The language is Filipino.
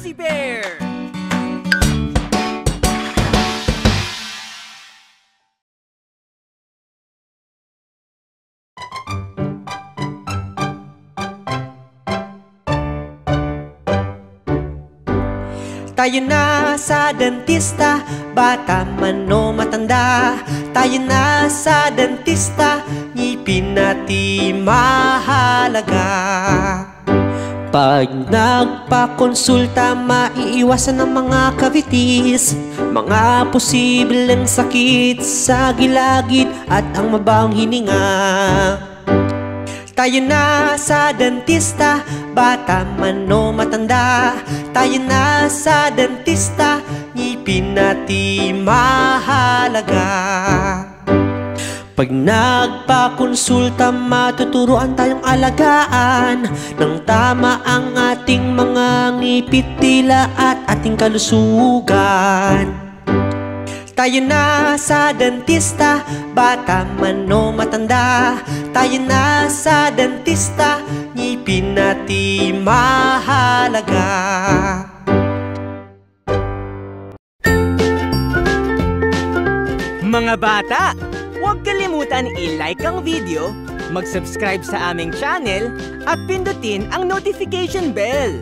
Fuzzy Bear! Tayo na sa dentista, bata man o matanda. Tayo na sa dentista, ngipin natin mahalaga. Pag nagpakonsulta, maiiwasan ang mga cavities, mga posibleng sakit sa gilagid at ang mabahong hininga. Tayo na sa dentista, bata man o matanda. Tayo na sa dentista, ngipin natin mahalaga. Pag nagpakonsulta, matuturuan tayong alagaan ng tama ang ating mga ngipit, dila at ating kalusugan. Tayo na sa dentista, bata man o matanda. Tayo na sa dentista, ngipin natin mahalaga. Mga bata, huwag kalimutan i-like ang video, mag-subscribe sa aming channel, at pindutin ang notification bell.